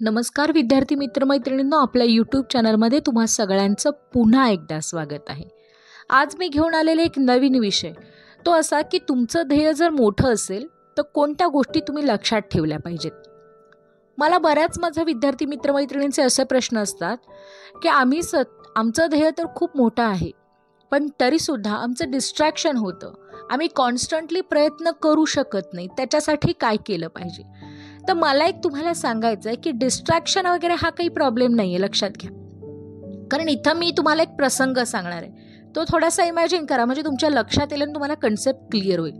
नमस्कार विद्यार्थी मित्रमैत्रिणींनो, आपल्या यूट्यूब चॅनलमध्ये तुम्हा सगळ्यांचं पुन्हा एकदा स्वागत आहे. आज मी घेऊन आलेले एक नवीन विषय तो असा की तुमचं ध्येय जर मोठं असेल तर कोणत्या गोष्टी तुम्ही लक्षात ठेवल्या पाहिजेत. मला बऱ्याच माझ्या विद्यार्थी मित्रमैत्रिणींचे असे प्रश्न असतात की आमचं ध्येय तर खूप मोठं आहे, पण तरीसुद्धा आमचं डिस्ट्रॅक्शन होतं, आम्ही कॉन्स्टंटली प्रयत्न करू शकत नाही, त्याच्यासाठी काय केलं पाहिजे. तर मला एक तुम्हाला सांगायचं आहे की डिस्ट्रॅक्शन वगैरे हा काही प्रॉब्लेम नाही आहे, लक्षात घ्या. कारण इथं मी तुम्हाला एक प्रसंग सांगणार आहे, तो थोडासा इमॅजिन करा, म्हणजे तुमच्या लक्षात येईल आणि तुम्हाला कन्सेप्ट क्लिअर होईल.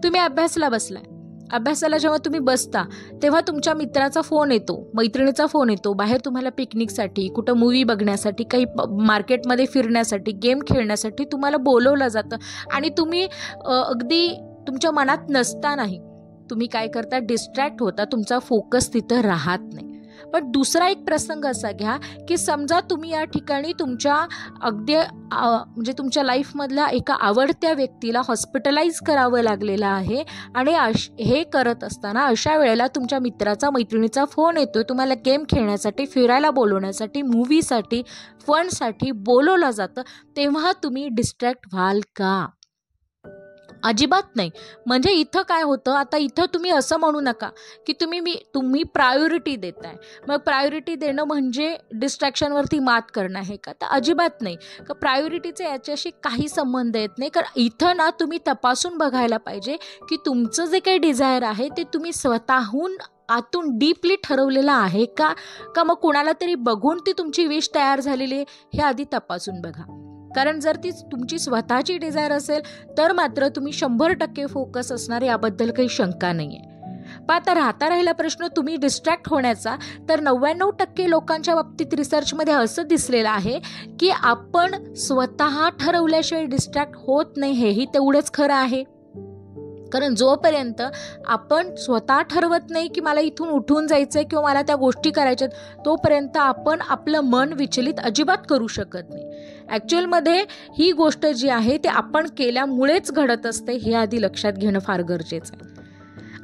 तुम्ही अभ्यासाला बसलाय, अभ्यासाला जेव्हा तुम्ही बसता तेव्हा तुमच्या मित्राचा फोन येतो, मैत्रिणीचा फोन येतो, बाहेर तुम्हाला पिकनिकसाठी, कुठं मूवी बघण्यासाठी, काही मार्केटमध्ये फिरण्यासाठी, गेम खेळण्यासाठी तुम्हाला बोलवलं जातं आणि तुम्ही अगदी तुमच्या मनात नसतानाही तुम्ही काय करता, डिस्ट्रॅक्ट होता, तुमचा फोकस तिथं राहत नाही. पण दुसरा एक प्रसंग असा घ्या की समजा तुम्ही या ठिकाणी तुमच्या अगदी म्हणजे तुमच्या लाईफमधल्या एका आवडत्या व्यक्तीला हॉस्पिटलाइज करावं लागलेलं आहे आणि हे करत असताना अशा वेळेला तुमच्या मित्राचा, मैत्रिणीचा फोन येतोय, तुम्हाला गेम खेळण्यासाठी, फिरायला बोलवण्यासाठी, मूवीसाठी, फनसाठी बोलवलं जातं, तेव्हा तुम्ही डिस्ट्रॅक्ट व्हाल का? अजिबात नाही. म्हणजे इथं काय होतं, आता इथं तुम्ही असं म्हणू नका की तुम्ही प्रायोरिटी देताय, मग प्रायोरिटी देणं म्हणजे डिस्ट्रॅक्शनवरती मात करणं आहे का? तर अजिबात नाही. का प्रायोरिटीचा याच्याशी काही संबंध येत नाही. कारण इथं ना तुम्ही तपासून बघायला पाहिजे की तुमचं जे काही डिझायर आहे ते तुम्ही स्वतःहून आतून डीपली ठरवलेलं आहे का मग कुणाला तरी बघून ती तुमची विश तयार झालेली आहे, हे आधी तपासून बघा. कारण जर ती तुमची स्वतःची डिझायर असेल तर मात्र तुम्ही 100% फोकस असणार, याबद्दल काही शंका नाही आहे. पण आता राहिला प्रश्न तुम्ही डिस्ट्रॅक्ट होण्याचा, तर 99% लोकांच्या बाबतीत रिसर्चमध्ये असं दिसलेलं आहे की आपण स्वतः ठरवल्याशिवाय डिस्ट्रॅक्ट होत नाही, हेही तेवढंच खरं आहे. कारण जोपर्यंत आपण स्वतः ठरवत नाही की मला इथून उठून जायचं आहे किंवा मला त्या गोष्टी करायच्यात, तोपर्यंत आपण आपलं मन विचलित अजिबात करू शकत नाही. ॲक्च्युअलमध्ये ही गोष्ट जी आहे ते आपण केल्यामुळेच घडत असते, हे आधी लक्षात घेणं फार गरजेचं आहे.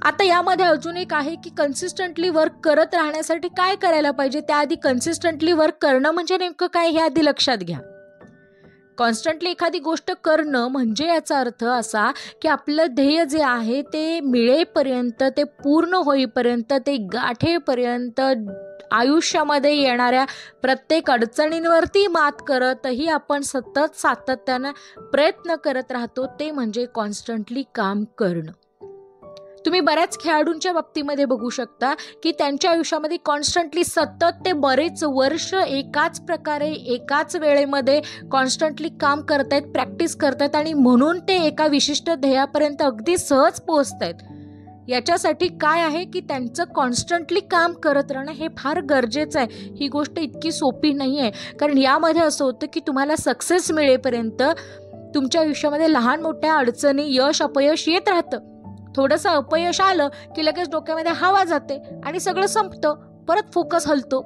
आता यामध्ये अजून एक आहे की कन्सिस्टंटली वर्क करत राहण्यासाठी काय करायला पाहिजे. त्याआधी कन्सिस्टंटली वर्क करणं म्हणजे नेमकं काय, हे आधी लक्षात घ्या. कॉन्स्टंटली एखादी गोष्ट करणं म्हणजे याचा अर्थ असा की आपलं ध्येय जे आहे ते मिळेपर्यंत, ते पूर्ण होईपर्यंत, ते गाठेपर्यंत, आयुष्यामध्ये येणाऱ्या प्रत्येक अडचणींवरती मात करतही आपण सतत सातत्यानं प्रयत्न करत राहतो, ते म्हणजे कॉन्स्टंटली काम करणं. तुम्ही बऱ्याच खेळाडूंच्या बाबतीमध्ये बघू शकता की त्यांच्या आयुष्यामध्ये कॉन्स्टंटली सतत ते बरेच वर्ष एकाच प्रकारे, एकाच वेळेमध्ये कॉन्स्टंटली काम करतायत, प्रॅक्टिस करतायत आणि म्हणून ते एका विशिष्ट ध्येयापर्यंत अगदी सहज पोहोचतायत. याच्यासाठी काय आहे की त्यांचं कॉन्स्टंटली काम करत राहणं हे फार गरजेचं आहे. ही गोष्ट इतकी सोपी नाही आहे. कारण यामध्ये असं होतं की तुम्हाला सक्सेस मिळेपर्यंत तुमच्या आयुष्यामध्ये लहान मोठ्या अडचणी, यश अपयश येत राहतं. थोडंसं अपयश आलं की लगेच डोक्यामध्ये हवा जाते आणि सगळं संपतं, परत फोकस हलतो.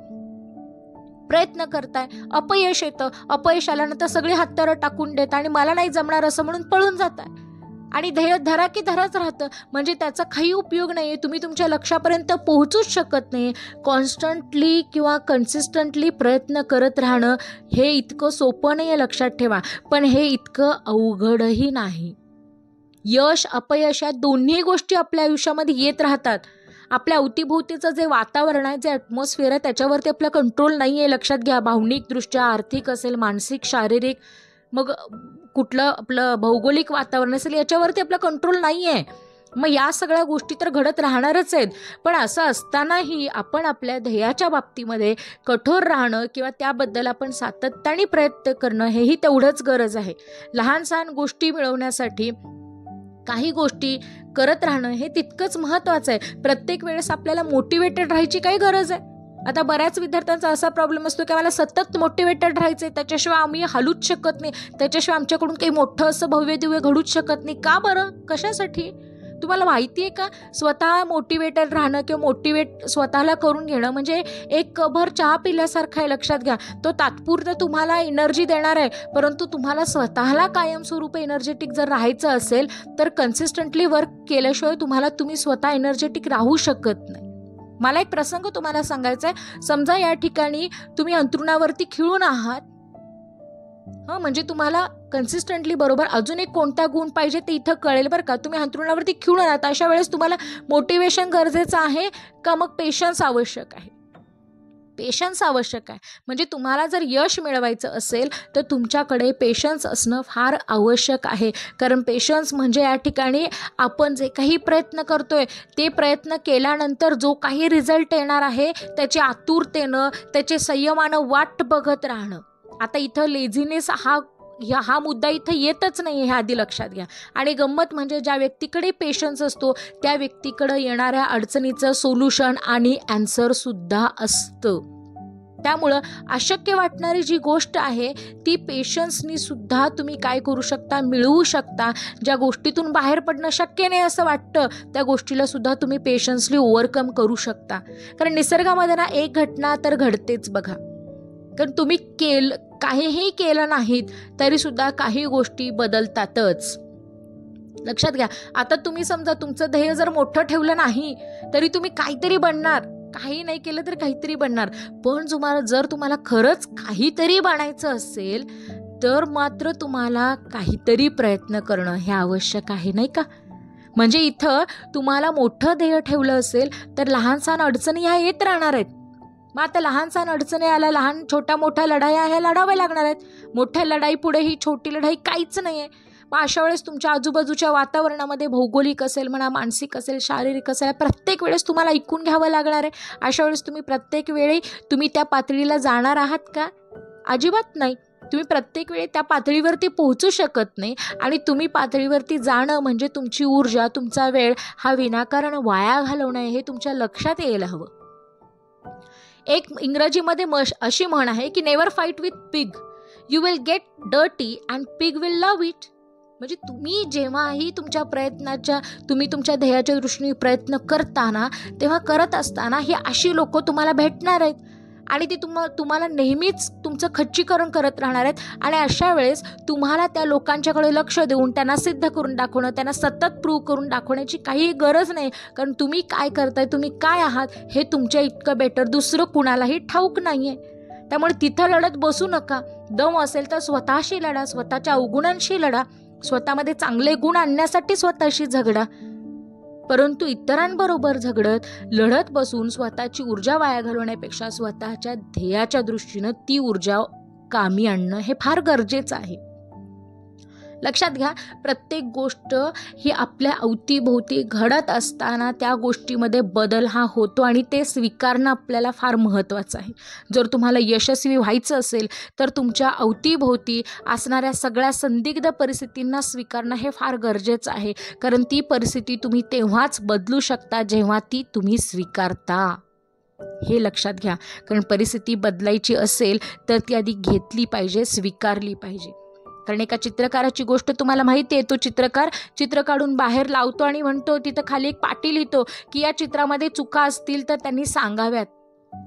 प्रयत्न करताय, अपयश येतं, अपयश आल्यानंतर सगळी हत्यारं टाकून देत आणि मला नाही जमणार असं म्हणून पळून जाताय आणि ध्येय धरा की धराच राहतं. म्हणजे त्याचा काही उपयोग नाही आहे, तुम्ही तुमच्या लक्ष्यापर्यंत पोहोचूच शकत नाही. कॉन्स्टंटली किंवा कन्सिस्टंटली प्रयत्न करत राहणं हे इतकं सोपं नाही आहे, लक्षात ठेवा. पण हे इतकं अवघडही नाही. यश अपयश या दोन्ही गोष्टी आपल्या आयुष्यामध्ये येत राहतात. आपल्या अवतीभोवतीचं जे वातावरण आहे, जे ॲटमॉस्फिअर आहे, त्याच्यावरती आपला कंट्रोल नाही आहे, लक्षात घ्या. भावनिकदृष्ट्या, आर्थिक असेल, मानसिक, शारीरिक, मग कुठलं आपलं भौगोलिक वातावरण असेल, याच्यावरती आपला कंट्रोल नाही आहे. मग या सगळ्या गोष्टी तर घडत राहणारच आहेत. पण असं असतानाही आपण आपल्या ध्येयाच्या बाबतीमध्ये कठोर राहणं किंवा त्याबद्दल आपण सातत्याने प्रयत्न करणं हेही तेवढंच गरज आहे. लहान सहान गोष्टी मिळवण्यासाठी काही गोष्टी करत राहणं हे तितकंच महत्त्वाचं आहे. प्रत्येक वेळेस आपल्याला मोटिवेटेड राहायची काही गरज आहे. आता बऱ्याच विद्यार्थ्यांचा असा प्रॉब्लेम असतो की मला सतत मोटिवेटेड राहायचं आहे, त्याच्याशिवाय आम्ही हलूच शकत नाही, त्याच्याशिवाय आमच्याकडून काही मोठं असं भव्य दिव्य घडूच शकत नाही. का बरं? कशासाठी? तुम्हाला माहिती आहे का, स्वतः मोटिवेटेड राहणं किंवा स्वतःला करून घेणं म्हणजे एक कपभर चहा पिल्यासारखं आहे, लक्षात घ्या. तो तात्पुरता तुम्हाला एनर्जी देणार आहे, परंतु तुम्हाला स्वतःला कायमस्वरूपी एनर्जेटिक जर राहायचं असेल तर कन्सिस्टंटली वर्क केल्याशिवाय तुम्ही स्वतः एनर्जेटिक राहू शकत नाही. मला एक प्रसंग तुम्हाला सांगायचा आहे. समजा या ठिकाणी तुम्ही अंथरुणावरती खिळून आहात, म्हणजे तुम्हाला कन्सिस्टंटली बरोबर अजून एक कोणता गुण पाहिजे ते इथं कळेल बरं का. तुम्ही अंथरुणावरती खिळून आहात, अशा वेळेस तुम्हाला मोटिवेशन गरजेचं आहे का मग पेशन्स आवश्यक आहे? पेशन्स आवश्यक आहे. म्हणजे तुम्हाला जर यश मिळवायचं असेल तर तुमच्याकडे पेशन्स असणं फार आवश्यक आहे. कारण पेशन्स म्हणजे या ठिकाणी आपण जे काही प्रयत्न करतोय ते प्रयत्न केल्यानंतर जो काही रिझल्ट येणार आहे त्याची आतुरतेनं, त्याचे संयमानं वाट बघत राहणं. आता इथं लेझीनेस हा मुद्दा इथं येतच नाही, हे आधी लक्षात घ्या. आणि गंमत म्हणजे ज्या व्यक्तीकडे पेशन्स असतो त्या व्यक्तीकडे येणाऱ्या अडचणीचं सोल्युशन आणि ॲन्सर सुद्धा असतं. त्यामुळं अशक्य वाटणारी जी गोष्ट आहे ती पेशन्सनी सुद्धा तुम्ही काय करू शकता, मिळवू शकता. ज्या गोष्टीतून बाहेर पडणं शक्य नाही असं वाटतं त्या गोष्टीला सुद्धा तुम्ही पेशन्सली ओव्हरकम करू शकता. कारण निसर्गामध्ये ना एक घटना तर घडतेच बघा. कारण तुम्ही काहीही केलं नाहीत तरी सुद्धा काही गोष्टी बदलतातच. लक्षात घ्या. आता तुम्ही समजा तुमचं ध्येय जर मोठं ठेवलं नाही तरी तुम्ही काहीतरी बनणार, काही नाही केलं तर काहीतरी बनणार. पण जर तुम्हाला खरंच काहीतरी बनायचं असेल तर मात्र तुम्हाला काहीतरी प्रयत्न करणं हे आवश्यक आहे, नाही का? म्हणजे इथं तुम्हाला मोठं ध्येय ठेवलं असेल तर लहान सहान अडचणी ह्या येत राहणार आहेत. मग आता लहान सहान अडचणी आल्या, लहान छोट्या मोठ्या लढाया ह्या लढाव्या लागणार आहेत. मोठ्या लढाई पुढे ही छोटी लढाई काहीच नाही आहे. मग अशा वेळेस तुमच्या आजूबाजूच्या वातावरणामध्ये भौगोलिक असेल म्हणा, मानसिक असेल, शारीरिक असेल, प्रत्येक वेळेस तुम्हाला ऐकून घ्यावं लागणार आहे. अशा वेळेस तुम्ही प्रत्येक वेळी तुम्ही त्या पातळीला जाणार आहात का? अजिबात नाही. तुम्ही प्रत्येक वेळी त्या पातळीवरती पोहोचू शकत नाही. आणि तुम्ही पातळीवरती जाणं म्हणजे तुमची ऊर्जा, तुमचा वेळ हा विनाकारण वाया घालवणं हे तुमच्या लक्षात यायला हवं. एक इंग्रजीमध्ये अशी म्हण आहे की never fight with pig, you will get dirty and pig will love it. म्हणजे तुम्ही जेव्हाही तुम्ही तुमच्या ध्येयाच्या दृष्टीने प्रयत्न करताना तेव्हा करत असताना ही अशी लोक तुम्हाला भेटणार आहेत आणि ती तुम्हाला नेहमीच तुमचं खच्चीकरण करत राहणार आहेत. आणि अशा वेळेस तुम्हाला त्या लोकांच्याकडे लक्ष देऊन त्यांना सिद्ध करून दाखवणं, त्यांना सतत प्रूव्ह करून दाखवण्याची काही गरज नाही. कारण तुम्ही काय करताय, तुम्ही काय आहात हे तुमच्या इतकं बेटर दुसरं कुणालाही ठाऊक नाही आहे. त्यामुळे तिथं लढत बसू नका. दम असेल तर स्वतःशी लढा, स्वतःच्या अवगुणांशी लढा, स्वतःमध्ये चांगले गुण आणण्यासाठी स्वतःशी झगडा. परंतु इतरांबरोबर लढत बसून स्वतःची ऊर्जा वाया घालवण्यापेक्षा स्वतःच्या ध्येयाच्या दृष्टीनं ती ऊर्जा कामी आणणं हे फार गरजेचं आहे. लक्षात घ्या. प्रत्येक गोष्ट ही आपल्या अवतीभोवती घडत असताना त्या गोष्टीमध्ये बदल हा होतो आणि ते स्वीकारणं आपल्याला फार महत्त्वाचं आहे. जर तुम्हाला यशस्वी व्हायचं असेल तर तुमच्या अवतीभोवती असणाऱ्या सगळ्या संदिग्ध परिस्थितींना स्वीकारणं हे फार गरजेचं आहे. कारण ती परिस्थिती तुम्ही तेव्हाच बदलू शकता जेव्हा ती तुम्ही स्वीकारता. हे लक्षात घ्या. कारण परिस्थिती बदलायची असेल तर ती आधी घेतली पाहिजे, स्वीकारली पाहिजे. कारण एका चित्रकाराची गोष्ट तुम्हाला माहिती आहे. तो चित्र काढून बाहेर लावतो आणि म्हणतो, तिथं खाली एक पाटी लिहितो की या चित्रामध्ये चुका असतील तर त्यांनी सांगाव्यात.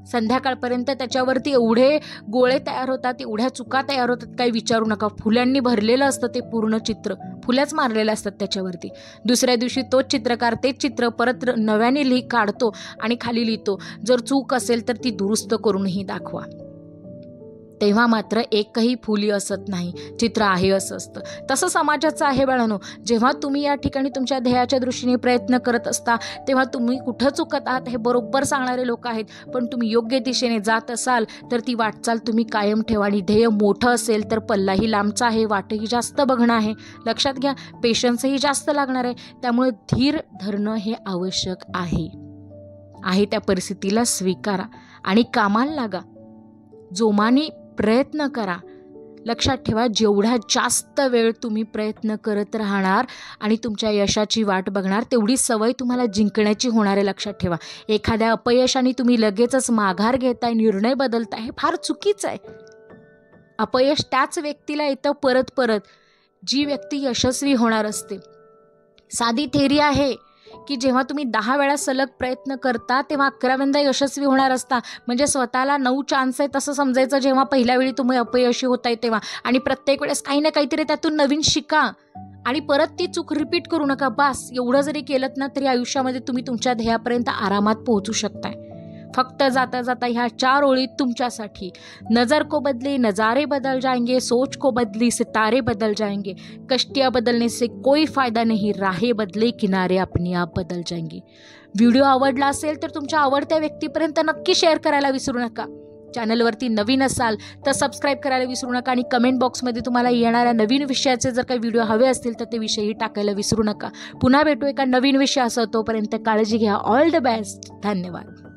संध्याकाळपर्यंत त्याच्यावरती एवढे गोळे तयार होतात, एवढ्या चुका तयार होतात, काही विचारू नका. फुलांनी भरलेलं असतं ते पूर्ण चित्र, फुल्याच मारलेलं असतात त्याच्यावरती. दुसऱ्या दिवशी तोच चित्रकार तेच चित्र परत नव्याने काढतो आणि खाली लिहितो, जर चूक असेल तर ती दुरुस्त करूनही दाखवा. तेव्हा मात्र एकही फुली असत नाही, चित्र आहे असं असतं. तसं समाजाचं आहे बाळांनो. जेव्हा तुम्ही या ठिकाणी तुमच्या ध्येयाच्या दृष्टीने प्रयत्न करत असता तेव्हा तुम्ही कुठं चुकत आहात हे बरोबर सांगणारे लोक आहेत. पण तुम्ही योग्य दिशेने जात असाल तर ती वाटचाल तुम्ही कायम ठेवा. आणि ध्येय मोठं असेल तर पल्लाही लांबचा आहे, वाटही जास्त बघणं आहे. लक्षात घ्या. पेशन्सही जास्त लागणार आहे. त्यामुळे धीर धरणं हे आवश्यक आहे. त्या परिस्थितीला स्वीकारा आणि कामाला लागा. जोमाने प्रयत्न करा. लक्षात ठेवा, जेवढा जास्त वेळ तुम्ही प्रयत्न करत राहणार आणि तुमच्या यशाची वाट बघणार तेवढी सवय तुम्हाला जिंकण्याची होणार आहे. लक्षात ठेवा. एखाद्या अपयशाने तुम्ही लगेचच माघार घेताय, निर्णय बदलताय, हे फार चुकीचं आहे. अपयश त्याच व्यक्तीला येतं परत जी व्यक्ती यशस्वी होणार असते. साधी थेरी आहे की जेव्हा तुम्ही 10 वेळा सलग प्रयत्न करता तेव्हा 11व्यांदा यशस्वी होणार असता. म्हणजे स्वतःला 9 चान्स आहेत असं समजायचं जेव्हा पहिल्या वेळी तुम्ही अपयशी होताय तेव्हा. आणि प्रत्येक वेळेस काही ना काहीतरी त्यातून नवीन शिका आणि परत ती चूक रिपीट करू नका. बस एवढं जरी केलं ना तरी आयुष्यामध्ये तुम्ही तुमच्या ध्येयापर्यंत आरामात पोहोचू शकताय. फक्त जाता जाता ह्या 4 ओळीत तुमच्यासाठी: नजर को बदले नज़ारे बदल जाएंगे, सोच को बदली सितारे बदल जाएंगे, कश्तियाँ बदलने से कोई फायदा नहीं, राहें बदले किनारे अपने आप बदल जाएंगे. व्हिडिओ आवडला असेल तर तुमच्या आवडत्या व्यक्तीपर्यंत नक्की शेअर करायला विसरू नका. चॅनलवरती नवीन असाल तर सबस्क्राईब करायला विसरू नका आणि कमेंट बॉक्समध्ये तुम्हाला येणाऱ्या नवीन विषयाचे जर काही व्हिडिओ हवे असतील तर ते विषयही टाकायला विसरू नका. पुन्हा भेटू एका नवीन विषयासह. तोपर्यंत काळजी घ्या. All the best. धन्यवाद.